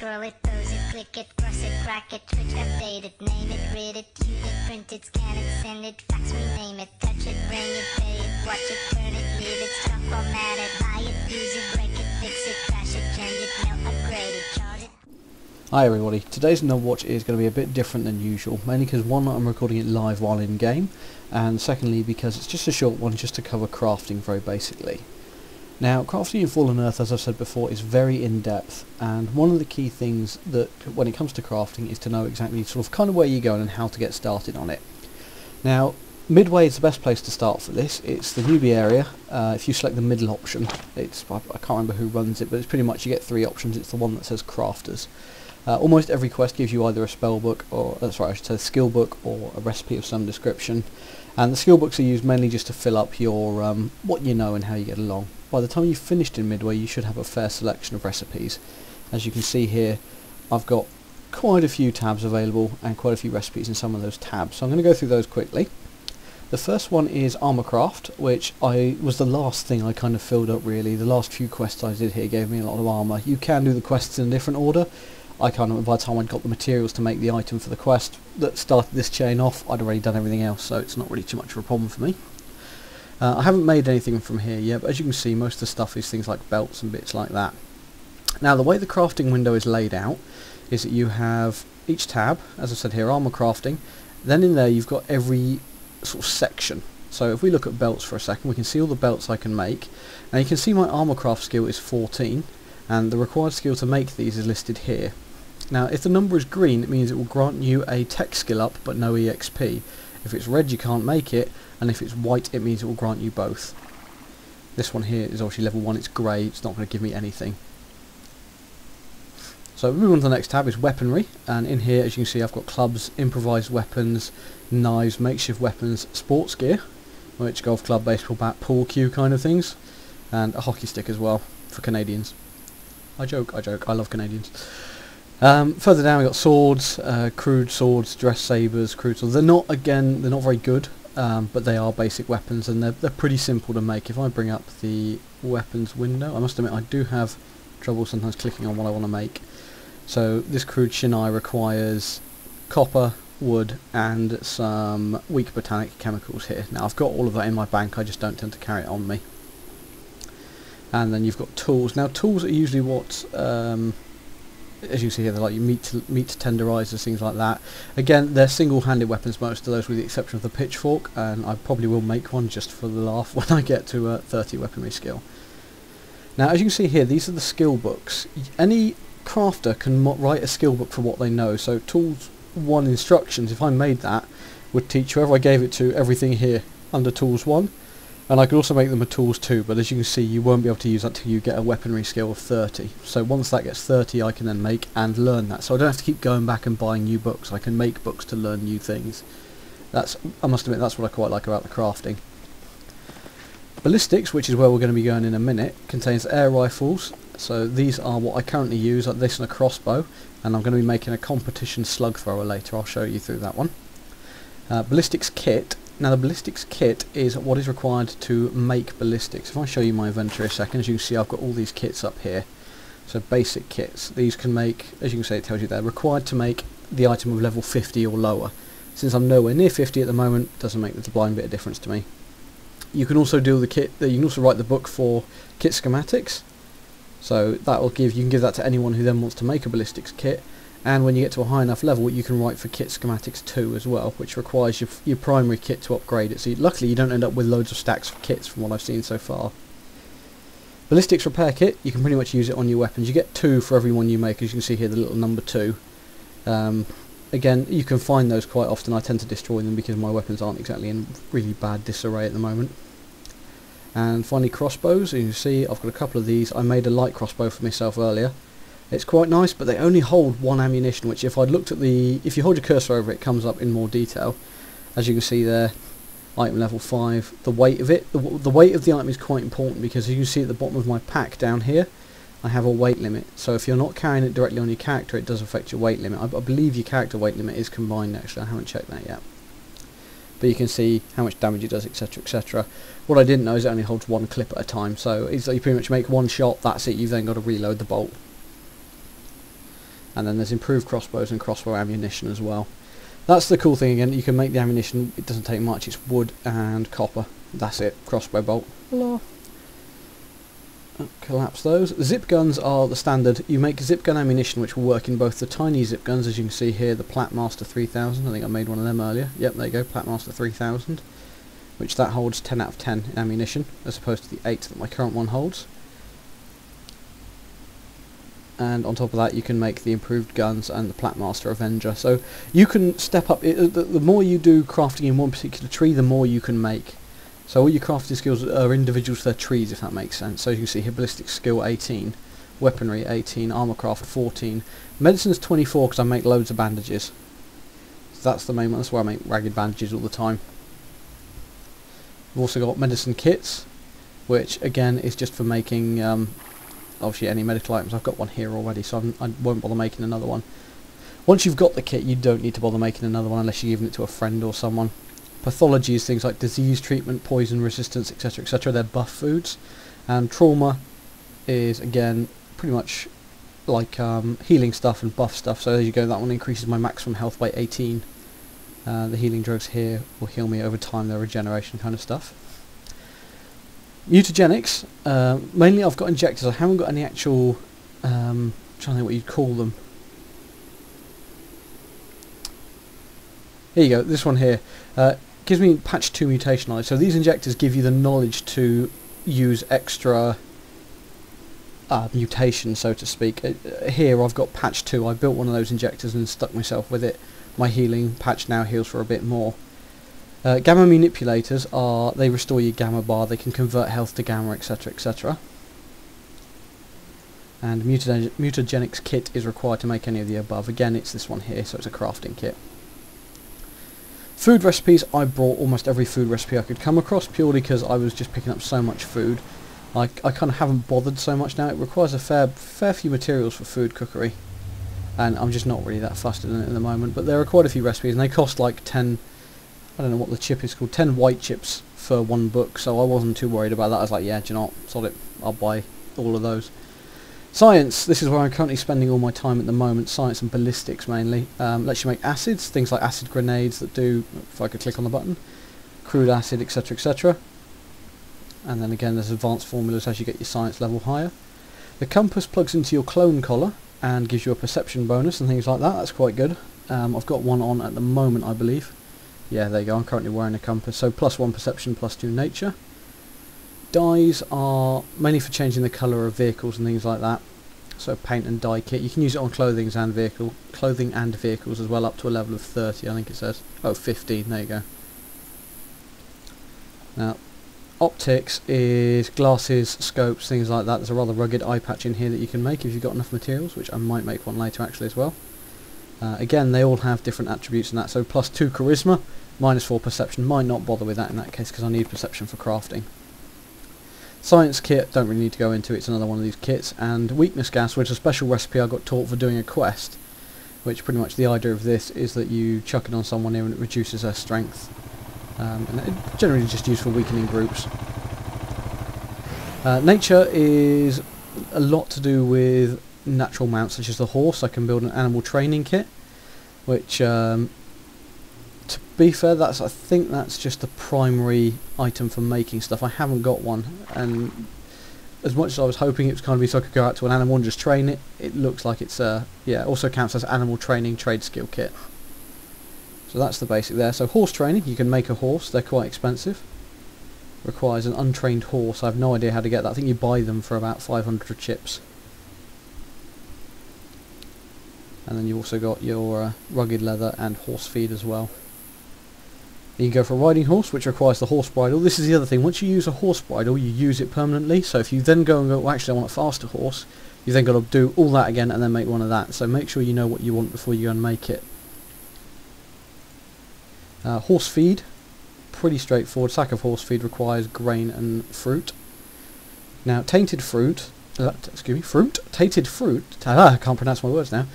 scroll it, pose it, click it, cross it, crack it, switch, update it, name it, read it, tune it, print it, scan it, send it, fax, rename it, touch it, bring it, pay it, watch it, turn it, leave it, stop, format it, buy it, use it, break it, fix it, crash it, change it, no, upgrade it, charge it. Hi everybody, today's NubWatch is going to be a bit different than usual, mainly because one, I'm recording it live while in game, and secondly because it's just a short one just to cover crafting very basically. Now, crafting in Fallen Earth, as I've said before, is very in-depth, and one of the key things that when it comes to crafting is to know exactly sort of kind of where you're going and how to get started on it. Now, Midway is the best place to start for this. It's the newbie area. If you select the middle option, I can't remember who runs it, but it's pretty much you get three options. It's the one that says Crafters. Almost every quest gives you either a spell book, or I should say a skill book, or a recipe of some description. And the skill books are used mainly just to fill up your what you know and how you get along. By the time you've finished in Midway, you should have a fair selection of recipes. As you can see here, I've got quite a few tabs available and quite a few recipes in some of those tabs. So I'm going to go through those quickly. The first one is Armor Craft, which was the last thing I kind of filled up really. The last few quests I did here gave me a lot of armour. You can do the quests in a different order. By the time I'd got the materials to make the item for the quest that started this chain off, I'd already done everything else, so it's not really too much of a problem for me. I haven't made anything from here yet, but as you can see, most of the stuff is things like belts and bits like that. Now, the way the crafting window is laid out is that you have each tab, as I said here, armor crafting. Then in there you've got every sort of section. So if we look at belts for a second, we can see all the belts I can make. Now you can see my armor craft skill is 14, and the required skill to make these is listed here. Now, if the number is green, it means it will grant you a tech skill up, but no EXP. If it's red, you can't make it, and if it's white, it means it will grant you both. This one here is obviously level 1, it's grey, it's not going to give me anything. So moving on to the next tab is weaponry, and in here, as you can see, I've got clubs, improvised weapons, knives, makeshift weapons, sports gear, which golf club, baseball bat, pool cue kind of things, and a hockey stick as well, for Canadians. I joke, I love Canadians. Further down we got swords, crude swords, dress sabers, crude swords. They're not very good, but they are basic weapons, and they're pretty simple to make. If I bring up the weapons window, I must admit I do have trouble sometimes clicking on what I want to make. So this crude shinai requires copper, wood, and some weak botanic chemicals here. Now I've got all of that in my bank, I just don't tend to carry it on me. And then you've got tools. Now tools are usually what as you see here, they're like your meat tenderizers, things like that. Again, they're single-handed weapons, most of those, with the exception of the pitchfork, and I probably will make one just for the laugh when I get to 30 weaponry skill. Now, as you can see here, these are the skill books. Any crafter can write a skill book for what they know. So Tools 1 instructions, if I made that, would teach whoever I gave it to everything here under Tools 1. And I could also make them a Tools 2, but as you can see, you won't be able to use that till you get a weaponry skill of 30. So once that gets 30, I can then make and learn that. So I don't have to keep going back and buying new books. I can make books to learn new things. I must admit, that's what I quite like about the crafting. Ballistics, which is where we're going to be going in a minute, contains air rifles. So these are what I currently use, like this and a crossbow. And I'm going to be making a competition slug thrower later. I'll show you through that one. Ballistics kit. Now the ballistics kit is what is required to make ballistics. If I show you my inventory a second, as you can see, I've got all these kits up here. So basic kits. These can make, as you can see, it tells you they're required to make the item of level 50 or lower. Since I'm nowhere near 50 at the moment, it doesn't make the blind bit of difference to me. You can also do the kit. You can also write the book for kit schematics. So that will you can give that to anyone who then wants to make a ballistics kit. And when you get to a high enough level, you can write for kit schematics 2 as well, which requires your primary kit to upgrade it. So luckily you don't end up with loads of stacks of kits from what I've seen so far. Ballistics repair kit, you can pretty much use it on your weapons. You get 2 for every one you make, as you can see here, the little number 2. Again, you can find those quite often. I tend to destroy them because my weapons aren't exactly in really bad disarray at the moment. And finally crossbows, as you can see, I've got a couple of these. I made a light crossbow for myself earlier. It's quite nice, but they only hold 1 ammunition, which if I'd looked at if you hold your cursor over it, it comes up in more detail. As you can see there, item level 5, the weight of it, the weight of the item is quite important, because as you can see at the bottom of my pack down here, I have a weight limit. So if you're not carrying it directly on your character, it does affect your weight limit. I believe your character weight limit is combined actually, I haven't checked that yet. But you can see how much damage it does, etc, etc. What I didn't know is it only holds 1 clip at a time, so it's like you pretty much make 1 shot, that's it, you've then got to reload the bolt. And then there's improved crossbows and crossbow ammunition as well. That's the cool thing again, you can make the ammunition, it doesn't take much, it's wood and copper. That's it, crossbow bolt. Hello. Collapse those. Zip guns are the standard. You make zip gun ammunition which will work in both the tiny zip guns, as you can see here, the Platmaster 3000, I think I made one of them earlier. Yep, there you go, Platmaster 3000. Which that holds 10 out of 10 in ammunition, as opposed to the 8 that my current one holds. And on top of that you can make the improved guns and the Platmaster Avenger. So you can step up, the more you do crafting in one particular tree, the more you can make. So all your crafting skills are individual to their trees, if that makes sense. So you can see here, ballistic skill 18, weaponry 18, armor craft 14, medicine's 24 because I make loads of bandages. So that's the main one, that's where I make ragged bandages all the time. I've also got medicine kits, which again is just for making obviously any medical items. I've got one here already, so I won't bother making another one. Once you've got the kit, you don't need to bother making another one unless you're giving it to a friend or someone. Pathology is things like disease treatment, poison resistance, etc, etc. They're buff foods. And trauma is again pretty much like healing stuff and buff stuff. So there you go, that one increases my maximum health by 18. The healing drugs here will heal me over time, they're regeneration kind of stuff. Mutagenics, mainly I've got injectors, I haven't got any actual, I'm trying to think what you'd call them. Here you go, this one here, gives me patch 2 mutation knowledge, so these injectors give you the knowledge to use extra mutation, so to speak. Here I've got patch 2, I built one of those injectors and stuck myself with it. My healing patch now heals for a bit more. Gamma manipulators they restore your gamma bar, they can convert health to gamma, etc, etc. And mutagenics kit is required to make any of the above. Again, it's this one here, so it's a crafting kit. Food recipes, I brought almost every food recipe I could come across, purely because I was just picking up so much food. I kind of haven't bothered so much now. It requires a fair few materials for food cookery, and I'm just not really that fussed in it at the moment. But there are quite a few recipes, and they cost like 10, I don't know what the chip is called, 10 white chips for one book, so I wasn't too worried about that. I was like, yeah, do you know what, sod it, I'll buy all of those. Science, this is where I'm currently spending all my time at the moment, science and ballistics mainly. Lets you make acids, things like acid grenades that do, if I could click on the button, crude acid, etc, etc. And then again there's advanced formulas as you get your science level higher. The compass plugs into your clone collar and gives you a perception bonus and things like that, that's quite good. I've got one on at the moment, I believe. Yeah, there you go, I'm currently wearing a compass, so +1 perception, +2 nature. Dyes are mainly for changing the colour of vehicles and things like that. So paint and dye kit. You can use it on clothing and vehicles as well, up to a level of 30, I think it says. Oh, 15, there you go. Now, optics is glasses, scopes, things like that. There's a rather rugged eye patch in here that you can make if you've got enough materials, which I might make one later actually as well. Again, they all have different attributes and that, so +2 charisma, -4 perception. Might not bother with that in that case because I need perception for crafting. Science kit, don't really need to go into, it's another one of these kits. And weakness gas, which is a special recipe I got taught for doing a quest, which pretty much the idea of this is that you chuck it on someone here and it reduces their strength. And it's generally just used for weakening groups. Nature is a lot to do with natural mounts such as the horse. I can build an animal training kit, which to be fair, I think that's just the primary item for making stuff. I haven't got one, and as much as I was hoping it was kind of be so I could go out to an animal and just train it, it looks like it's yeah, also counts as animal training trade skill kit. So that's the basic there. So horse training, you can make a horse, they're quite expensive. Requires an untrained horse, I have no idea how to get that. I think you buy them for about 500 chips. And then you also got your rugged leather and horse feed as well. You can go for a riding horse, which requires the horse bridle. This is the other thing, once you use a horse bridle, you use it permanently. So if you then go and go, well, actually I want a faster horse, you then got to do all that again and then make one of that. So make sure you know what you want before you go and make it. Horse feed, pretty straightforward. Sack of horse feed requires grain and fruit. Now tainted fruit, tainted fruit, I can't pronounce my words now.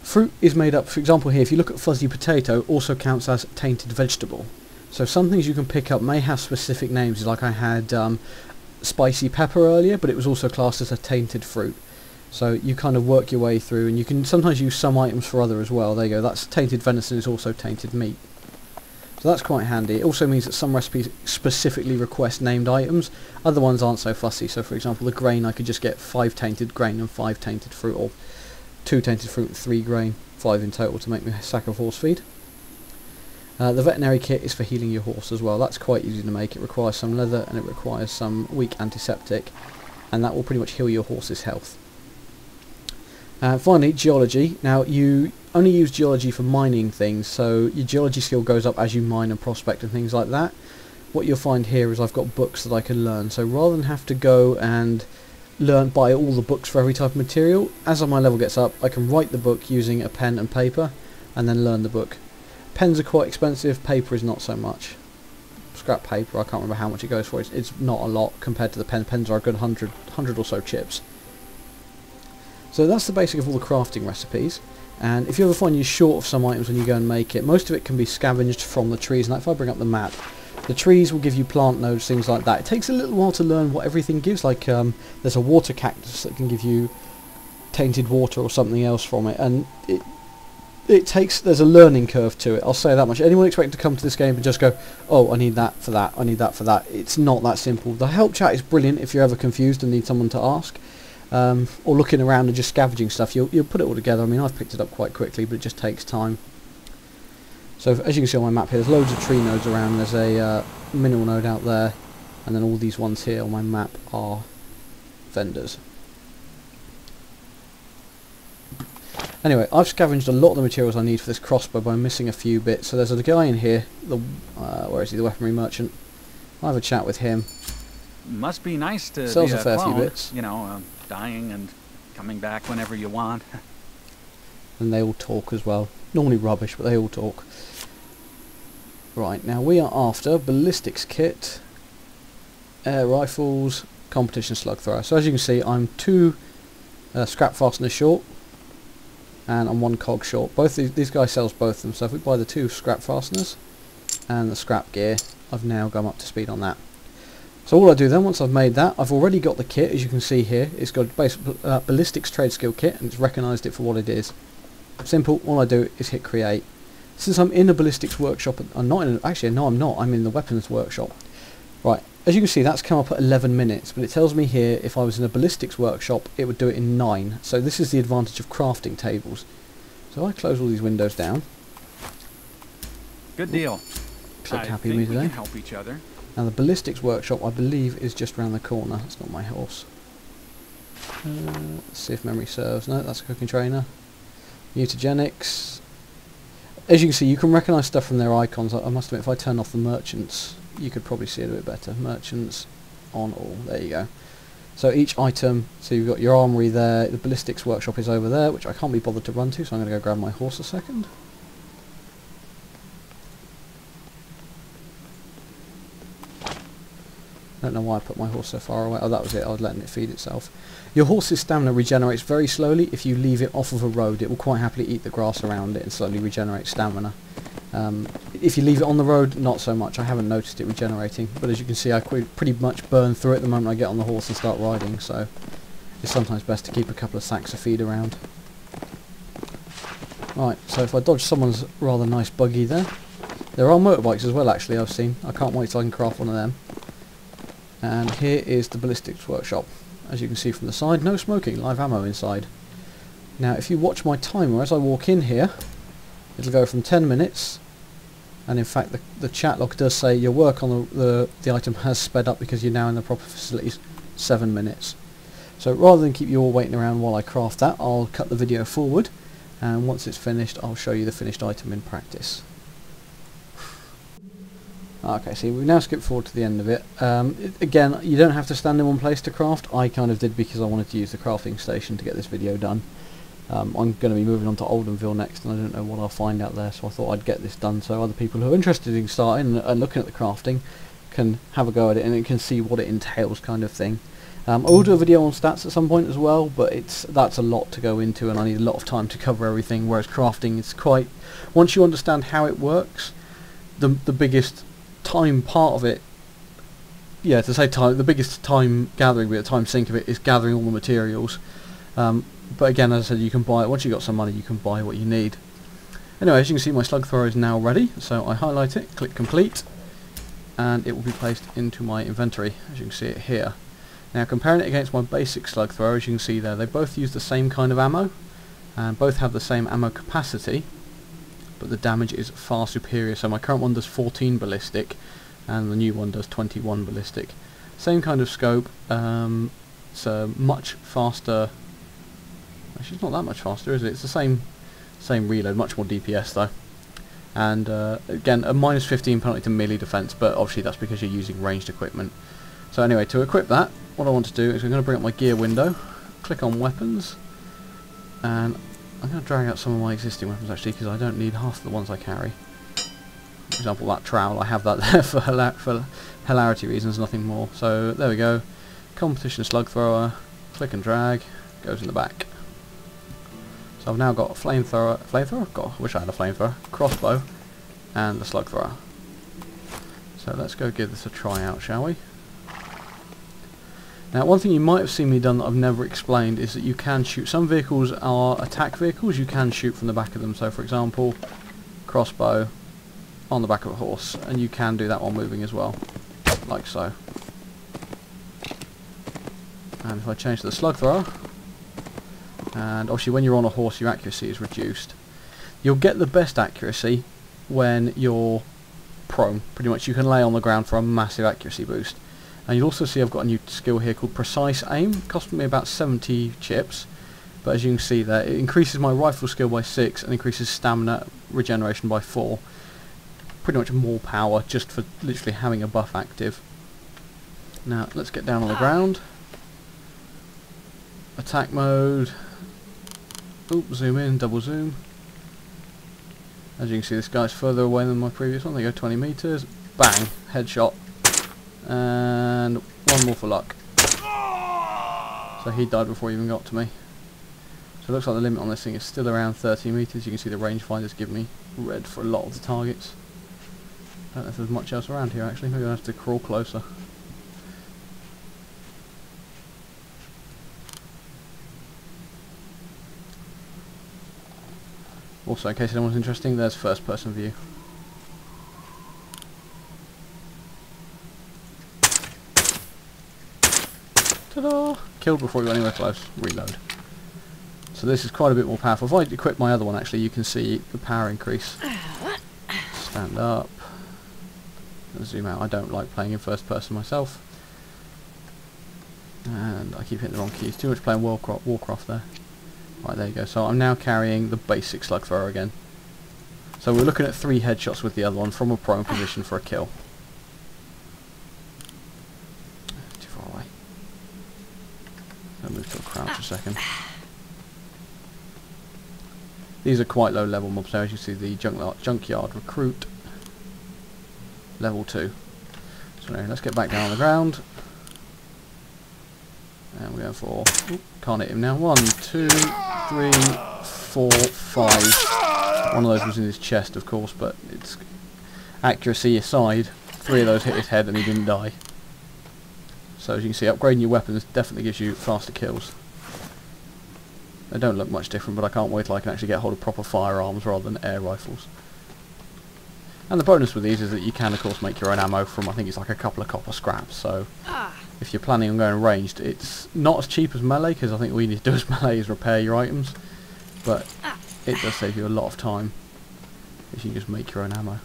Fruit is made up, for example here, if you look at fuzzy potato, also counts as tainted vegetable. So some things you can pick up may have specific names, like I had spicy pepper earlier, but it was also classed as a tainted fruit. So you kind of work your way through, and you can sometimes use some items for other as well. There you go, that's tainted venison is also tainted meat. So that's quite handy. It also means that some recipes specifically request named items, other ones aren't so fussy. So for example, the grain, I could just get 5 tainted grain and 5 tainted fruit, or 2 tainted fruit and 3 grain, 5 in total to make me a sack of horse feed. The veterinary kit is for healing your horse as well. That's quite easy to make. It requires some leather and it requires some weak antiseptic, and that will pretty much heal your horse's health. Finally, geology. Now you only use geology for mining things, so your geology skill goes up as you mine and prospect and things like that. What you'll find here is I've got books that I can learn, so rather than have to go and buy all the books for every type of material, as my level gets up I can write the book using a pen and paper and then learn the book. Pens are quite expensive, paper is not so much. Scrap paper, I can't remember how much it goes for, it's not a lot compared to the pen. Pens are a good 100 or so chips. So that's the basic of all the crafting recipes, and if you ever find you're short of some items when you go and make it, most of it can be scavenged from the trees. And if I bring up the map, the trees will give you plant nodes, things like that. It takes a little while to learn what everything gives, like there's a water cactus that can give you tainted water or something else from it, and there's a learning curve to it, I'll say that much. Anyone expecting to come to this game and just go, oh, I need that for that, I need that for that, it's not that simple. The help chat is brilliant if you're ever confused and need someone to ask. Or looking around and just scavenging stuff, you'll put it all together. I mean, I've picked it up quite quickly, but it just takes time. So as you can see on my map here, there's loads of tree nodes around. There's a mineral node out there, and then all these ones here on my map are vendors. Anyway, I've scavenged a lot of the materials I need for this crossbow by missing a few bits. So there's a guy in here, where is he, the weaponry merchant. I'll have a chat with him. Must be nice to sells be a fair clone, few bits. You know, dying and coming back whenever you want. And they all talk as well. Normally rubbish, but they all talk. Right, now we are after ballistics kit, air rifles, competition slug thrower. So as you can see, I'm 2 scrap fasteners short, and I'm 1 cog short. Both these guys sells both of them. So if we buy the 2 scrap fasteners and the scrap gear, I've now gone up to speed on that. So all I do then, once I've made that, I've already got the kit, as you can see here. It's got a basic ballistics trade skill kit, and it's recognised it for what it is. Simple, all I do is hit create. Since I'm in a ballistics workshop, actually no I'm not, I'm in the weapons workshop. Right, as you can see that's come up at 11 minutes, but it tells me here if I was in a ballistics workshop it would do it in 9. So this is the advantage of crafting tables. So I close all these windows down. Good deal. Looks happy with me today. We can help each other. Now the ballistics workshop I believe is just around the corner. That's not my horse. Let's see if memory serves. No, that's a cooking trainer. Mutagenics. As you can see, you can recognise stuff from their icons. I must admit, if I turn off the merchants, you could probably see it a bit better. Merchants on all. There you go. So each item, so you've got your armory there, the ballistics workshop is over there, which I can't be bothered to run to, so I'm going to go grab my horse a second. I don't know why I put my horse so far away. Oh, that was it. I was letting it feed itself. Your horse's stamina regenerates very slowly if you leave it off of a road. It will quite happily eat the grass around it and slowly regenerate stamina. If you leave it on the road, not so much. I haven't noticed it regenerating. But as you can see, I pretty much burn through it the moment I get on the horse and start riding. So it's sometimes best to keep a couple of sacks of feed around. Right, so if I dodge someone's rather nice buggy there. There are motorbikes as well, actually, I've seen. I can't wait till I can craft one of them. And here is the ballistics workshop. As you can see from the side, no smoking, live ammo inside. Now if you watch my timer as I walk in here, it'll go from 10 minutes, and in fact the chat log does say your work on the item has sped up because you're now in the proper facilities, 7 minutes. So rather than keep you all waiting around while I craft that, I'll cut the video forward, and once it's finished I'll show you the finished item in practice. Okay, so we've now skipped forward to the end of it. Again, you don't have to stand in one place to craft. I kind of did because I wanted to use the crafting station to get this video done. I'm going to be moving on to Oldenville next, and I don't know what I'll find out there, so I thought I'd get this done so other people who are interested in starting and looking at the crafting can have a go at it and can see what it entails, kind of thing. I will do a video on stats at some point as well, but that's a lot to go into and I need a lot of time to cover everything, whereas crafting is quite... Once you understand how it works, the biggest time part of it, the biggest time gathering bit, time sink of it is gathering all the materials. But again, as I said, you can buy, once you've got some money, you can buy what you need. Anyway, as you can see, my slug thrower is now ready, so I highlight it, click complete, and it will be placed into my inventory, as you can see it here. Now, comparing it against my basic slug thrower, as you can see there, they both use the same kind of ammo, and both have the same ammo capacity, but the damage is far superior. So my current one does 14 ballistic, and the new one does 21 ballistic. Same kind of scope, it's a much faster. Actually, it's not that much faster, is it? It's the same reload, much more DPS though. And again, a minus 15 penalty to melee defense, but obviously that's because you're using ranged equipment. So anyway, to equip that, what I want to do is I'm going to bring up my gear window, click on weapons, and I'm going to drag out some of my existing weapons actually, because I don't need half of the ones I carry. For example, that trowel, I have that there for hilarity reasons, nothing more. So there we go, competition slug thrower, click and drag, goes in the back. So I've now got a flamethrower? God, I wish I had a flamethrower. Crossbow, and the slug thrower. So let's go give this a try out, shall we? Now, one thing you might have seen me done that I've never explained is that you can shoot. Some vehicles are attack vehicles, you can shoot from the back of them. So for example, crossbow on the back of a horse, and you can do that while moving as well, like so. And if I change to the slug thrower, and obviously when you're on a horse your accuracy is reduced. You'll get the best accuracy when you're prone. Pretty much you can lay on the ground for a massive accuracy boost. And you'll also see I've got a new skill here called Precise Aim. It cost me about 70 chips, but as you can see there, it increases my rifle skill by 6 and increases stamina regeneration by 4. Pretty much more power just for literally having a buff active. Now let's get down on the ground. Attack mode. Oop, zoom in, double zoom. As you can see, this guy's further away than my previous one. They go 20 meters. Bang, headshot. And one more for luck. So he died before he even got to me. So it looks like the limit on this thing is still around 30 meters. You can see the rangefinder's give me red for a lot of the targets. I don't know if there's much else around here actually. Maybe I have to crawl closer. Also, in case anyone's interested, there's first person view. Ta-da! Killed before we got anywhere close. Reload. So this is quite a bit more powerful. If I equip my other one actually, you can see the power increase. Stand up. Zoom out. I don't like playing in first person myself. And I keep hitting the wrong keys. Too much playing Warcraft there. Right, there you go. So I'm now carrying the basic slug thrower again. So we're looking at 3 headshots with the other one from a prone position for a kill. Too far away. I'll move to a crouch a second. These are quite low level mobs now. As you see, the junkyard recruit level 2. So now let's get back down on the ground. And we're going for... Ooh, can't hit him now. 1, 2, 3, 4, 5. One of those was in his chest, of course, but it's accuracy aside, 3 of those hit his head and he didn't die. So as you can see, upgrading your weapons definitely gives you faster kills. They don't look much different, but I can't wait till I can actually get hold of proper firearms rather than air rifles. And the bonus with these is that you can, of course, make your own ammo from, I think it's like a couple of copper scraps, so if you're planning on going ranged, it's not as cheap as melee, because I think all you need to do as melee is repair your items, but it does save you a lot of time if you can just make your own ammo.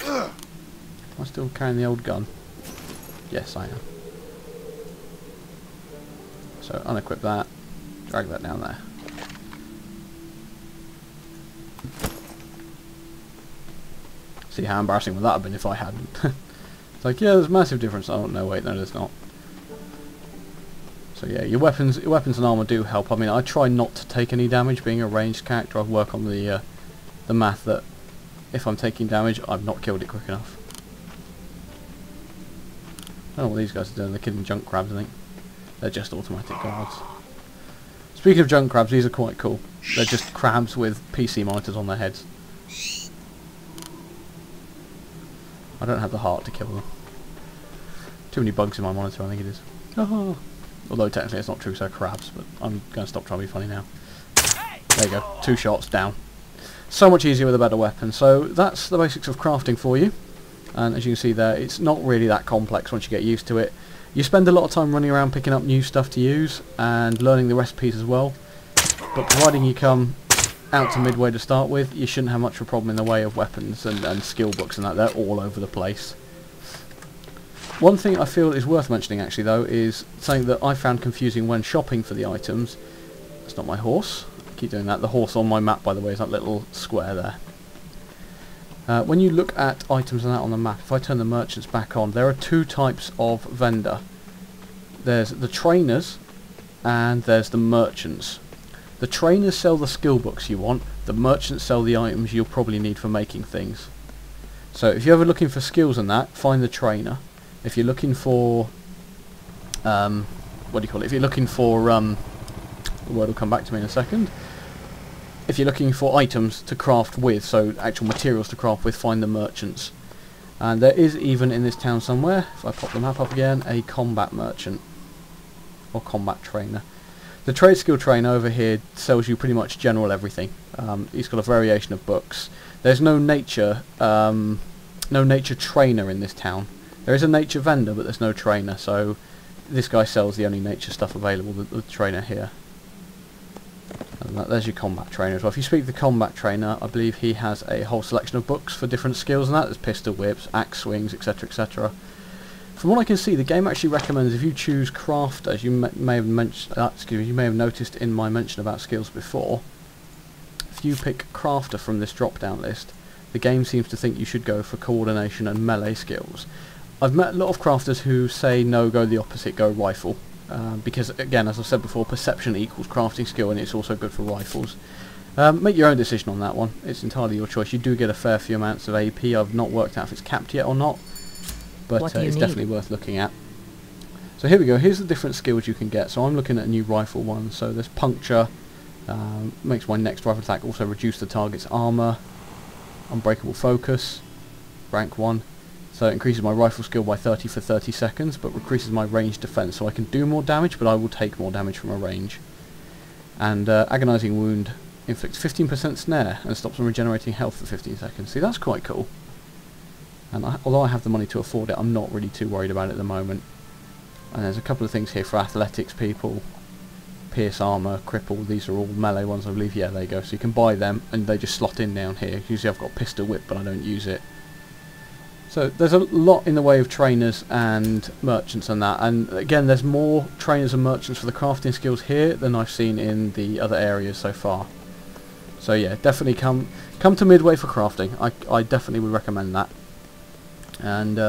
Am I still carrying the old gun? Yes, I am. So unequip that, drag that down there. See how embarrassing would that have been if I hadn't. It's like, yeah, there's a massive difference. Oh no, wait, no, there's not. So yeah, your weapons and armor do help. I mean, I try not to take any damage. Being a ranged character, I work on the math that if I'm taking damage, I've not killed it quick enough. I don't know what these guys are doing. They're killing junk crabs, I think. They're just automatic guards. Speaking of junk crabs, these are quite cool. They're just crabs with PC monitors on their heads. I don't have the heart to kill them. Too many bugs in my monitor, I think it is. Oh. Although technically it's not true, so crabs, but I'm going to stop trying to be funny now. There you go, 2 shots down. So much easier with a better weapon. So that's the basics of crafting for you. And as you can see there, it's not really that complex once you get used to it. You spend a lot of time running around picking up new stuff to use and learning the recipes as well. But providing you come out to midway to start with, you shouldn't have much of a problem in the way of weapons and skill books and that. They're all over the place. One thing I feel is worth mentioning actually though is something that I found confusing when shopping for the items. That's not my horse. I keep doing that. The horse on my map, by the way, is that little square there. When you look at items and that on the map, if I turn the merchants back on, there are 2 types of vendor. There's the trainers and there's the merchants. The trainers sell the skill books you want, the merchants sell the items you'll probably need for making things. So if you're ever looking for skills and that, find the trainer. If you're looking for, what do you call it? If you're looking for, the word will come back to me in a second. If you're looking for items to craft with, so actual materials to craft with, find the merchants. And there is even in this town somewhere, if I pop the map up again, a combat merchant. Or combat trainer. The trade skill trainer over here sells you pretty much general everything. He's got a variation of books. There's no nature trainer in this town. There is a nature vendor, but there's no trainer, so this guy sells the only nature stuff available, the trainer here. And there's your combat trainer as well. If you speak to the combat trainer, I believe he has a whole selection of books for different skills and that. There's pistol whips, axe swings, etc, etc. From what I can see, the game actually recommends if you choose crafter, as you may have you may have noticed in my mention about skills before, if you pick crafter from this drop-down list, the game seems to think you should go for coordination and melee skills. I've met a lot of crafters who say no, go the opposite, go rifle. Because again, as I've said before, perception equals crafting skill and it's also good for rifles. Make your own decision on that one. It's entirely your choice. You do get a fair few amounts of AP. I've not worked out if it's capped yet or not, but it's definitely worth looking at. So here we go. Here's the different skills you can get. So I'm looking at a new rifle one. So there's puncture, makes my next rifle attack also reduce the target's armor, unbreakable focus, rank 1. So it increases my rifle skill by 30 for 30 seconds, but increases my range defense, so I can do more damage, but I will take more damage from a range. And agonizing wound inflicts 15% snare and stops them regenerating health for 15 seconds. See, that's quite cool. And although I have the money to afford it, I'm not really too worried about it at the moment. And there's a couple of things here for athletics people. Pierce armor, cripple, these are all melee ones I believe. Yeah, there you go. So you can buy them and they just slot in down here. Usually I've got pistol whip, but I don't use it. So there's a lot in the way of trainers and merchants and that, and again there's more trainers and merchants for the crafting skills here than I've seen in the other areas so far. So yeah, definitely come to Midway for crafting. I definitely would recommend that. And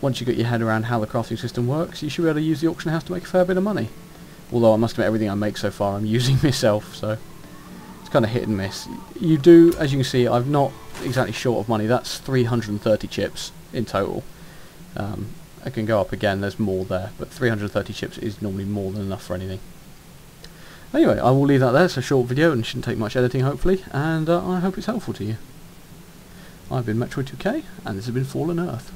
once you get your head around how the crafting system works, you should be able to use the auction house to make a fair bit of money. Although I must admit everything I make so far I'm using myself, so it's kind of hit and miss. You do, as you can see, I've not exactly short of money. That's 330 chips in total. I can go up again, there's more there, but 330 chips is normally more than enough for anything. Anyway, I will leave that there. It's a short video and shouldn't take much editing hopefully, and I hope it's helpful to you. I've been Metroid2K and this has been Fallen Earth.